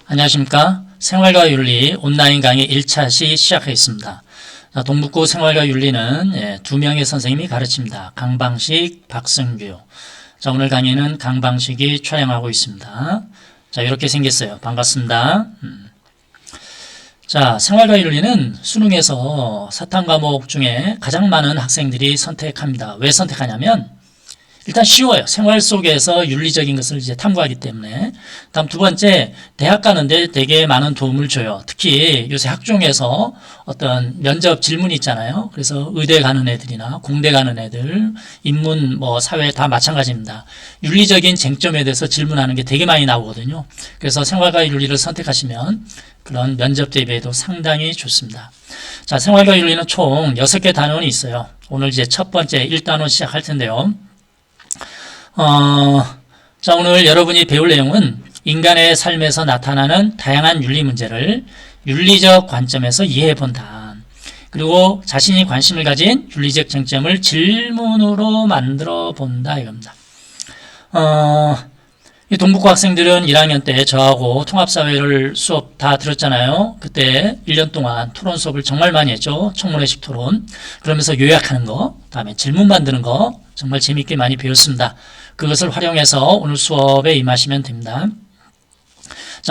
안녕하십니까. 생활과 윤리 온라인 강의 1차시 시작하겠습니다. 동북구 생활과 윤리는 두 명의 선생님이 가르칩니다. 강방식, 박승규. 오늘 강의는 강방식이 촬영하고 있습니다. 이렇게 생겼어요. 반갑습니다. 생활과 윤리는 수능에서 사탐 과목 중에 가장 많은 학생들이 선택합니다. 왜 선택하냐면 일단 쉬워요. 생활 속에서 윤리적인 것을 이제 탐구하기 때문에. 다음 두 번째, 대학 가는데 되게 많은 도움을 줘요. 특히 요새 학종에서 어떤 면접 질문이 있잖아요. 그래서 의대 가는 애들이나 공대 가는 애들, 인문, 사회 다 마찬가지입니다. 윤리적인 쟁점에 대해서 질문하는 게 되게 많이 나오거든요. 그래서 생활과 윤리를 선택하시면 그런 면접 대비에도 상당히 좋습니다. 생활과 윤리는 총 6개 단원이 있어요. 오늘 이제 첫 번째 1단원 시작할 텐데요. 오늘 여러분이 배울 내용은 인간의 삶에서 나타나는 다양한 윤리 문제를 윤리적 관점에서 이해해 본다. 그리고 자신이 관심을 가진 윤리적 쟁점을 질문으로 만들어 본다 이겁니다. 이 동북고 학생들은 1학년 때 저하고 통합사회를 수업 다 들었잖아요. 그때 1년 동안 토론 수업을 정말 많이 했죠. 청문회식 토론. 그러면서 요약하는 거, 다음에 질문 만드는 거 정말 재밌게 많이 배웠습니다. 그것을 활용해서 오늘 수업에 임하시면 됩니다.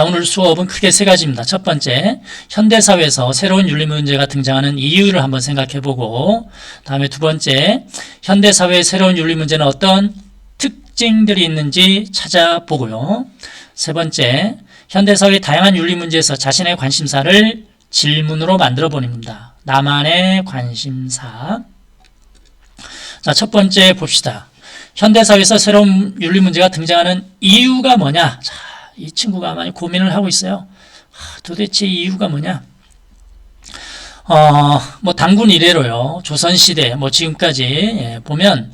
오늘 수업은 크게 세 가지입니다. 첫 번째, 현대사회에서 새로운 윤리 문제가 등장하는 이유를 한번 생각해보고, 다음에 두 번째, 현대사회의 새로운 윤리 문제는 어떤 특징들이 있는지 찾아보고요. 세 번째, 현대사회의 다양한 윤리 문제에서 자신의 관심사를 질문으로 만들어 보는 겁니다. 나만의 관심사. 첫 번째 봅시다. 현대사회에서 새로운 윤리 문제가 등장하는 이유가 뭐냐? 이 친구가 많이 고민을 하고 있어요. 도대체 이유가 뭐냐? 단군 이래로요. 조선시대, 지금까지 보면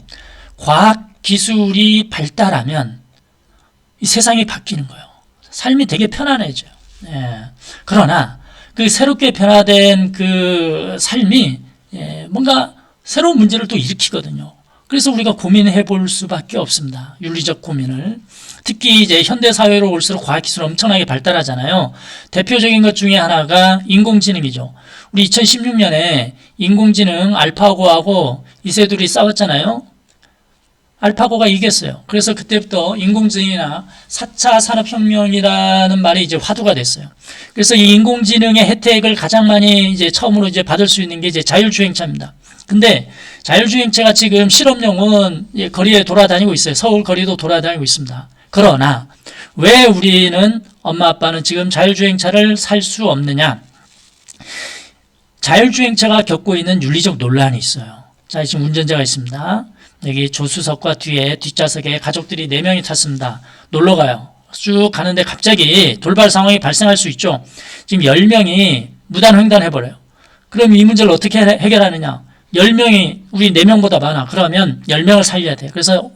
과학 기술이 발달하면 이 세상이 바뀌는 거예요. 삶이 되게 편안해져요. 그러나 그 새롭게 변화된 그 삶이 뭔가 새로운 문제를 또 일으키거든요. 그래서 우리가 고민해 볼 수밖에 없습니다. 윤리적 고민을. 특히 이제 현대사회로 올수록 과학기술이 엄청나게 발달하잖아요. 대표적인 것 중에 하나가 인공지능이죠. 우리 2016년에 인공지능 알파고하고 이세돌이 싸웠잖아요. 알파고가 이겼어요. 그래서 그때부터 인공지능이나 4차 산업혁명이라는 말이 이제 화두가 됐어요. 그래서 이 인공지능의 혜택을 가장 많이 이제 처음으로 이제 받을 수 있는 게 이제 자율주행차입니다. 근데 자율주행차가 지금 실험용은 거리에 돌아다니고 있어요. 서울 거리도 돌아다니고 있습니다. 그러나 왜 우리는 엄마 아빠는 지금 자율주행차를 살 수 없느냐? 자율주행차가 겪고 있는 윤리적 논란이 있어요. 지금 운전자가 있습니다. 여기 조수석과 뒤에 뒷좌석에 가족들이 4명이 탔습니다. 놀러 가요. 쭉 가는데 갑자기 돌발 상황이 발생할 수 있죠. 지금 10명이 무단횡단해버려요. 그럼 이 문제를 어떻게 해결하느냐? 10명이 우리 4명보다 많아. 그러면 10명을 살려야 돼. 그래서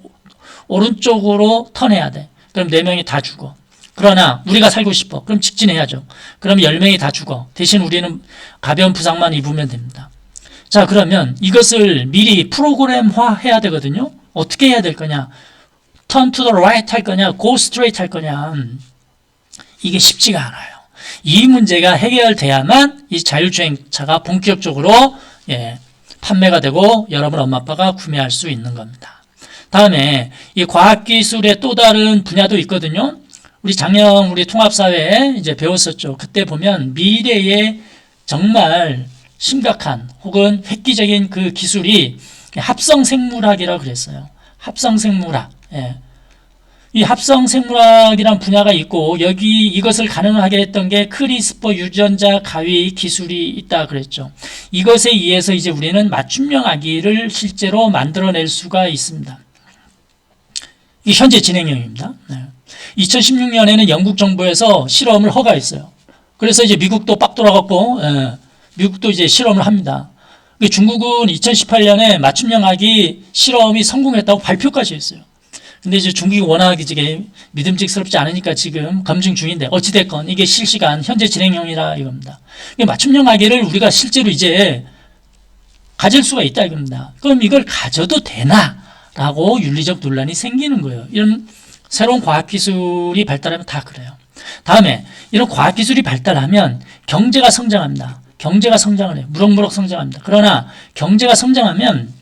오른쪽으로 턴해야 돼. 그럼 4명이 다 죽어. 그러나 우리가 살고 싶어. 그럼 직진해야죠. 그럼 10명이 다 죽어. 대신 우리는 가벼운 부상만 입으면 됩니다. 그러면 이것을 미리 프로그램화 해야 되거든요. 어떻게 해야 될 거냐? turn to the right 할 거냐? go straight 할 거냐? 이게 쉽지가 않아요. 이 문제가 해결돼야만 이 자율주행차가 본격적으로 판매가 되고 여러분 엄마 아빠가 구매할 수 있는 겁니다. 다음에 이 과학기술의 또 다른 분야도 있거든요. 우리 작년 우리 통합사회에 이제 배웠었죠. 그때 보면 미래의 정말 심각한 혹은 획기적인 그 기술이 합성생물학이라고 그랬어요. 합성생물학. 이 합성생물학이란 분야가 있고 여기 이것을 가능하게 했던 게 크리스퍼 유전자 가위 기술이 있다 그랬죠. 이것에 의해서 이제 우리는 맞춤형 아기를 실제로 만들어낼 수가 있습니다. 이게 현재 진행형입니다. 2016년에는 영국 정부에서 실험을 허가했어요. 그래서 이제 미국도 빡 돌아갔고 미국도 이제 실험을 합니다. 중국은 2018년에 맞춤형 아기 실험이 성공했다고 발표까지 했어요. 근데 이제 중국이 워낙 이제 믿음직스럽지 않으니까 지금 검증 중인데 어찌됐건 이게 실시간 현재 진행형이라 이겁니다. 맞춤형 아기를 우리가 실제로 이제 가질 수가 있다 이겁니다. 그럼 이걸 가져도 되나? 라고 윤리적 논란이 생기는 거예요. 이런 새로운 과학기술이 발달하면 다 그래요. 다음에 이런 과학기술이 발달하면 경제가 성장합니다. 경제가 성장을 해요. 무럭무럭 성장합니다. 그러나 경제가 성장하면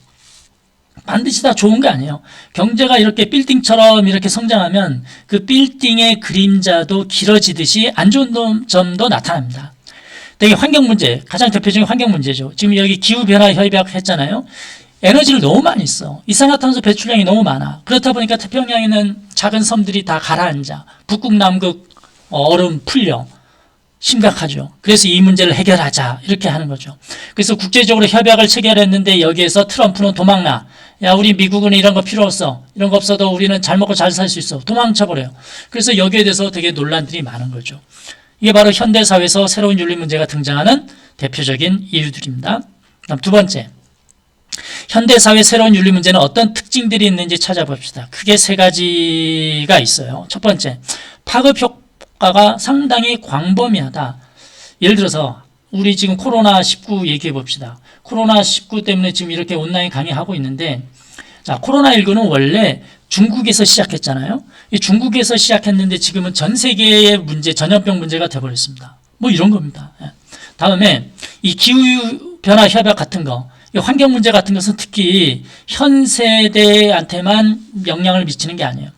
반드시 다 좋은 게 아니에요. 경제가 이렇게 빌딩처럼 이렇게 성장하면 그 빌딩의 그림자도 길어지듯이 안 좋은 점도 나타납니다. 되게 환경 문제, 가장 대표적인 환경 문제죠. 지금 여기 기후변화 협약 했잖아요. 에너지를 너무 많이 써. 이산화탄소 배출량이 너무 많아. 그렇다 보니까 태평양에 있는 작은 섬들이 다 가라앉아. 북극, 남극 얼음 풀려. 심각하죠. 그래서 이 문제를 해결하자 이렇게 하는 거죠. 그래서 국제적으로 협약을 체결했는데 여기에서 트럼프는 도망나. 야, 우리 미국은 이런 거 필요 없어. 이런 거 없어도 우리는 잘 먹고 잘 살 수 있어. 도망쳐버려요. 그래서 여기에 대해서 되게 논란들이 많은 거죠. 이게 바로 현대사회에서 새로운 윤리 문제가 등장하는 대표적인 이유들입니다. 다음 두 번째, 현대사회 새로운 윤리 문제는 어떤 특징들이 있는지 찾아봅시다. 크게 세 가지가 있어요. 첫 번째, 파급 효과가 상당히 광범위하다. 예를 들어서 우리 지금 코로나19 얘기해 봅시다. 코로나19 때문에 지금 이렇게 온라인 강의하고 있는데, 자, 코로나19는 원래 중국에서 시작했잖아요. 이 중국에서 시작했는데 지금은 전 세계의 문제, 전염병 문제가 돼버렸습니다. 뭐 이런 겁니다. 다음에 이 기후변화 협약 같은 거, 이 환경 문제 같은 것은 특히 현 세대한테만 영향을 미치는 게 아니에요.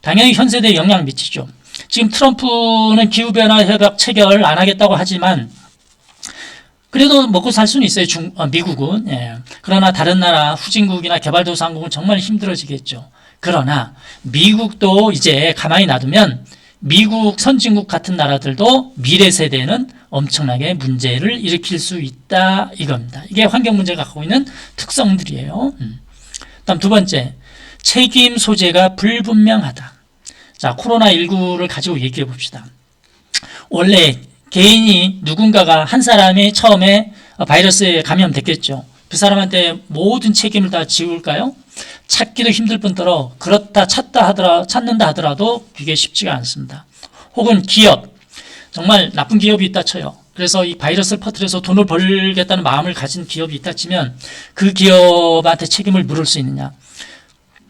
당연히 현 세대에 영향을 미치죠. 지금 트럼프는 기후변화 협약 체결 안 하겠다고 하지만 그래도 먹고 살 수는 있어요. 미국은. 예. 그러나 다른 나라 후진국이나 개발도상국은 정말 힘들어지겠죠. 그러나 미국도 이제 가만히 놔두면 미국 선진국 같은 나라들도 미래 세대는 엄청나게 문제를 일으킬 수 있다 이겁니다. 이게 환경 문제가 갖고 있는 특성들이에요. 다음 두 번째, 책임 소재가 불분명하다. 자, 코로나19를 가지고 얘기해 봅시다. 원래 개인이 누군가가 한 사람이 처음에 바이러스에 감염됐겠죠. 그 사람한테 모든 책임을 다 지울까요? 찾기도 힘들 뿐더러 그렇다 찾는다 하더라도 그게 쉽지가 않습니다. 혹은 기업, 정말 나쁜 기업이 있다 쳐요. 그래서 이 바이러스를 퍼뜨려서 돈을 벌겠다는 마음을 가진 기업이 있다 치면 그 기업한테 책임을 물을 수 있느냐?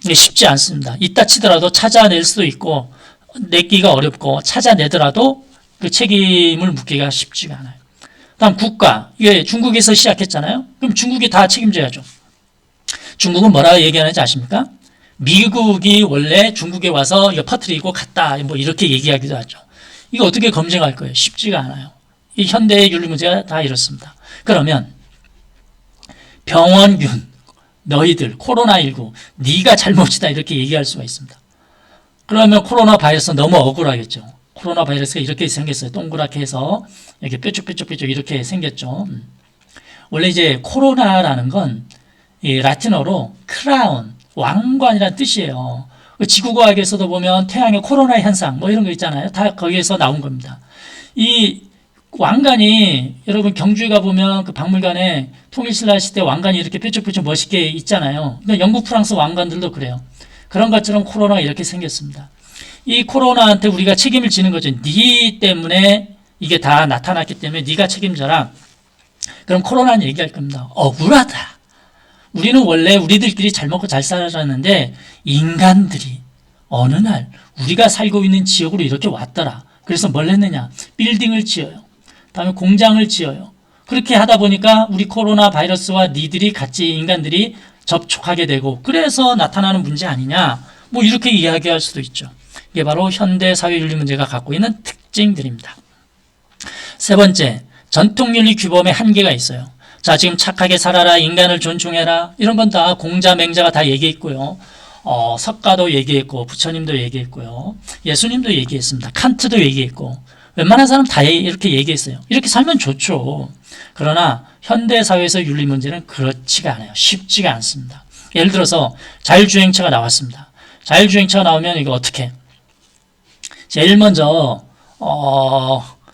이게 쉽지 않습니다. 있다 치더라도 찾아낼 수도 있고 내기가 어렵고 찾아내더라도 그 책임을 묻기가 쉽지가 않아요. 다음 국가, 이게 중국에서 시작했잖아요. 그럼 중국이 다 책임져야죠. 중국은 뭐라고 얘기하는지 아십니까? 미국이 원래 중국에 와서 이거 퍼뜨리고 갔다 뭐 이렇게 얘기하기도 하죠. 이거 어떻게 검증할 거예요? 쉽지가 않아요. 이 현대의 윤리 문제가 다 이렇습니다. 그러면 병원균, 너희들 코로나19 네가 잘못이다 이렇게 얘기할 수가 있습니다. 그러면 코로나 바이러스 너무 억울하겠죠. 코로나 바이러스가 이렇게 생겼어요. 동그랗게 해서 이렇게 뾰족뾰족 이렇게 생겼죠. 원래 이제 코로나라는 건 이 라틴어로 크라운, 왕관이라는 뜻이에요. 지구과학에서도 보면 태양의 코로나 현상 뭐 이런 거 있잖아요. 다 거기에서 나온 겁니다. 이 왕관이 여러분 경주에 가보면 그 박물관에 통일신라 시대 왕관이 이렇게 뾰족뾰족 멋있게 있잖아요. 그러니까 영국, 프랑스 왕관들도 그래요. 그런 것처럼 코로나가 이렇게 생겼습니다. 이 코로나한테 우리가 책임을 지는 거죠. 네 때문에 이게 다 나타났기 때문에 네가 책임져라. 그럼 코로나는 얘기할 겁니다. 억울하다. 우리는 원래 우리들끼리 잘 먹고 잘 살았는데 인간들이 어느 날 우리가 살고 있는 지역으로 이렇게 왔더라. 그래서 뭘 했느냐? 빌딩을 지어요. 다음에 공장을 지어요. 그렇게 하다 보니까 우리 코로나 바이러스와 니들이 같이 인간들이 접촉하게 되고 그래서 나타나는 문제 아니냐? 뭐 이렇게 이야기할 수도 있죠. 이게 바로 현대 사회윤리 문제가 갖고 있는 특징들입니다. 세 번째, 전통윤리 규범의 한계가 있어요. 자, 지금 착하게 살아라, 인간을 존중해라 이런 건 다 공자, 맹자가 다 얘기했고요. 석가도 얘기했고 부처님도 얘기했고요. 예수님도 얘기했습니다. 칸트도 얘기했고 웬만한 사람 다 이렇게 얘기했어요. 이렇게 살면 좋죠. 그러나 현대사회에서 윤리 문제는 그렇지가 않아요. 쉽지가 않습니다. 예를 들어서 자율주행차가 나왔습니다. 자율주행차가 나오면 이거 어떻게? 제일 먼저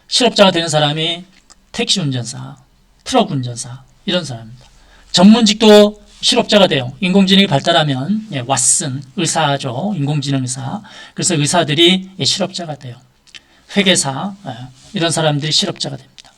실업자가 되는 사람이 택시 운전사, 트럭 운전사 이런 사람입니다. 전문직도 실업자가 돼요. 인공지능이 발달하면 왓슨 의사죠. 인공지능 의사. 그래서 의사들이 실업자가 돼요. 회계사 이런 사람들이 실업자가 됩니다.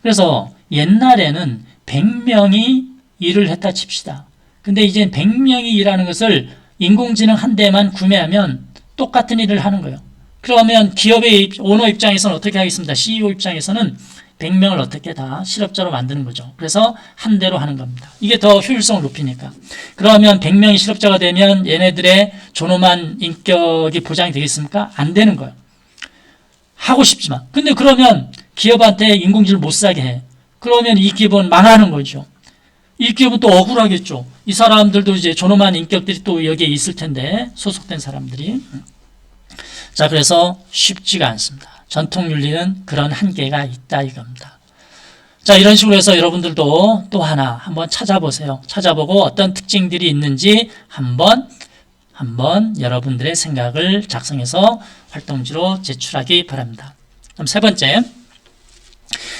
그래서 옛날에는 100명이 일을 했다 칩시다. 근데 이제 100명이 일하는 것을 인공지능 한 대만 구매하면 똑같은 일을 하는 거예요. 그러면 기업의 오너 입장에서는 어떻게 하겠습니다. CEO 입장에서는 100명을 어떻게 다 실업자로 만드는 거죠. 그래서 한 대로 하는 겁니다. 이게 더 효율성을 높이니까. 그러면 100명이 실업자가 되면 얘네들의 존엄한 인격이 보장이 되겠습니까? 안 되는 거예요. 하고 싶지만. 근데 그러면 기업한테 인공지능을 못 사게 해. 그러면 이 기업은 망하는 거죠. 이 기업은 또 억울하겠죠. 이 사람들도 이제 존엄한 인격들이 또 여기에 있을 텐데, 소속된 사람들이. 자, 그래서 쉽지가 않습니다. 전통 윤리는 그런 한계가 있다 이겁니다. 자, 이런 식으로 해서 여러분들도 또 하나 한번 찾아보세요. 찾아보고 어떤 특징들이 있는지 한번 여러분들의 생각을 작성해서 활동지로 제출하기 바랍니다. 그럼 세 번째,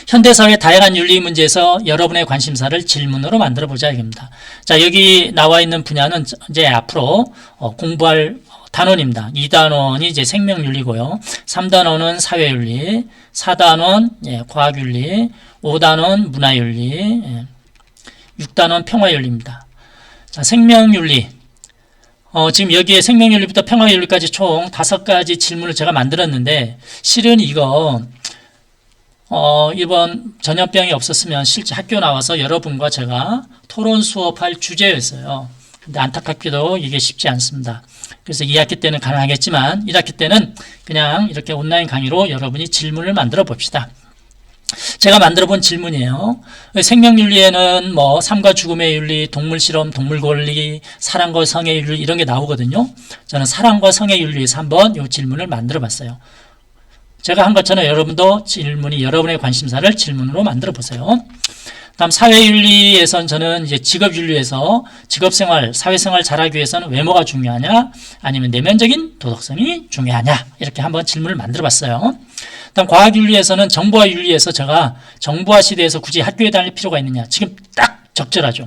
현대사회 다양한 윤리 문제에서 여러분의 관심사를 질문으로 만들어 보자 이겁니다. 자, 여기 나와 있는 분야는 이제 앞으로 공부할 단원입니다. 2단원이 이제 생명윤리고요. 3단원은 사회윤리, 4단원 과학윤리, 5단원 문화윤리, 6단원 평화윤리입니다. 자, 생명윤리. 지금 여기에 생명윤리부터 평화윤리까지 총 5가지 질문을 제가 만들었는데, 실은 이거 이번 전염병이 없었으면 실제 학교 나와서 여러분과 제가 토론 수업할 주제였어요. 근데 안타깝게도 이게 쉽지 않습니다. 그래서 2학기 때는 가능하겠지만 1학기 때는 그냥 이렇게 온라인 강의로 여러분이 질문을 만들어 봅시다. 제가 만들어 본 질문이에요. 생명윤리에는 뭐 삶과 죽음의 윤리, 동물실험, 동물권리, 사랑과 성의 윤리 이런 게 나오거든요. 저는 사랑과 성의 윤리에서 한번 이 질문을 만들어 봤어요. 제가 한 것처럼 여러분도 질문이 여러분의 관심사를 질문으로 만들어 보세요. 다음 사회윤리에선 저는 이제 직업윤리에서 직업생활, 사회생활 잘하기 위해서는 외모가 중요하냐 아니면 내면적인 도덕성이 중요하냐 이렇게 한번 질문을 만들어 봤어요. 다음 과학윤리에서는 정보화 윤리에서 제가 정보화 시대에서 굳이 학교에 다닐 필요가 있느냐 지금 딱 적절하죠.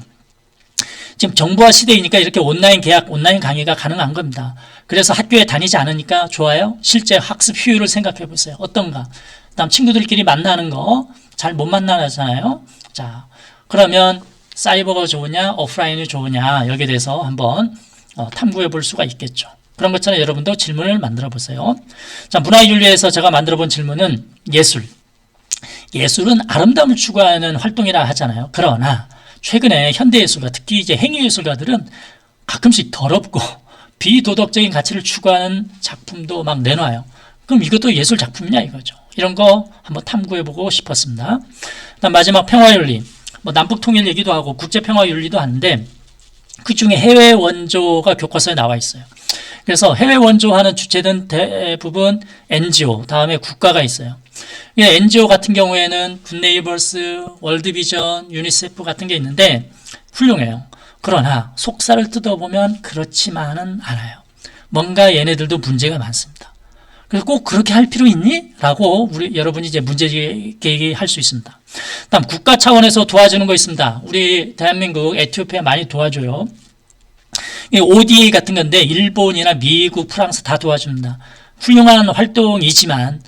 지금 정보화 시대이니까 이렇게 온라인 계약, 온라인 강의가 가능한 겁니다. 그래서 학교에 다니지 않으니까 좋아요. 실제 학습 효율을 생각해 보세요. 어떤가? 다음 친구들끼리 만나는 거 잘 못 만나잖아요. 자, 그러면 사이버가 좋으냐, 오프라인이 좋으냐 여기에 대해서 한번 탐구해 볼 수가 있겠죠. 그런 것처럼 여러분도 질문을 만들어 보세요. 자, 문화윤리에서 제가 만들어 본 질문은 예술. 예술은 아름다움을 추구하는 활동이라 하잖아요. 그러나 최근에 현대예술가, 특히 이제 행위예술가들은 가끔씩 더럽고 비도덕적인 가치를 추구하는 작품도 막 내놔요. 그럼 이것도 예술 작품이냐 이거죠. 이런 거 한번 탐구해보고 싶었습니다. 그다음 마지막 평화윤리. 뭐 남북통일 얘기도 하고 국제평화윤리도 하는데 그 중에 해외 원조가 교과서에 나와 있어요. 그래서 해외 원조하는 주체는 대부분 NGO, 다음에 국가가 있어요. NGO 같은 경우에는 굿네이버스, 월드비전, 유니세프 같은 게 있는데 훌륭해요. 그러나 속살을 뜯어보면 그렇지만은 않아요. 뭔가 얘네들도 문제가 많습니다. 그래서 꼭 그렇게 할 필요 있니? 라고 여러분이 이제 문제 제기할 수 있습니다. 다음 국가 차원에서 도와주는 거 있습니다. 우리 대한민국, 에티오피아 많이 도와줘요. ODA 같은 건데 일본이나 미국, 프랑스 다 도와줍니다. 훌륭한 활동이지만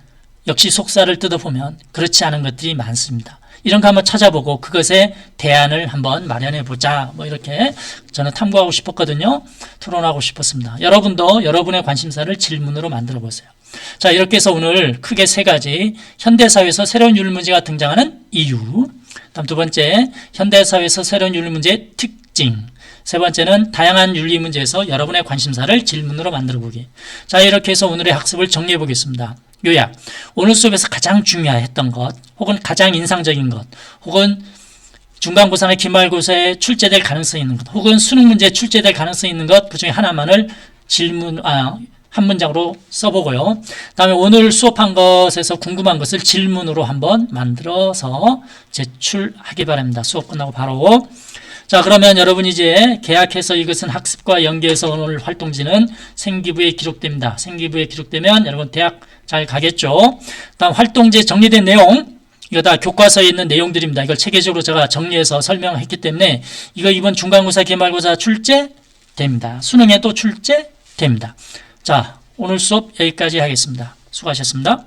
역시 속살을 뜯어보면 그렇지 않은 것들이 많습니다. 이런 거 한번 찾아보고 그것에 대안을 한번 마련해 보자. 뭐 이렇게 저는 탐구하고 싶었거든요. 토론하고 싶었습니다. 여러분도 여러분의 관심사를 질문으로 만들어 보세요. 자, 이렇게 해서 오늘 크게 3가지 현대사회에서 새로운 윤리 문제가 등장하는 이유, 다음 2번째 현대사회에서 새로운 윤리 문제의 특징, 3번째는 다양한 윤리 문제에서 여러분의 관심사를 질문으로 만들어 보기. 자, 이렇게 해서 오늘의 학습을 정리해 보겠습니다. 요약, 오늘 수업에서 가장 중요했던 것 혹은 가장 인상적인 것 혹은 중간고사나 기말고사에 출제될 가능성이 있는 것 혹은 수능 문제에 출제될 가능성이 있는 것 그중에 하나만을 한 문장으로 써보고요. 다음에 오늘 수업한 것에서 궁금한 것을 질문으로 한번 만들어서 제출하기 바랍니다. 수업 끝나고 바로. 자, 그러면 여러분 이제 계약해서 이것은 학습과 연계해서 오늘 활동지는 생기부에 기록됩니다. 생기부에 기록되면 여러분 대학 잘 가겠죠. 다음 활동지에 정리된 내용, 이거 다 교과서에 있는 내용들입니다. 이걸 체계적으로 제가 정리해서 설명했기 때문에 이거 이번 중간고사, 기말고사 출제됩니다. 수능에도 출제됩니다. 자, 오늘 수업 여기까지 하겠습니다. 수고하셨습니다.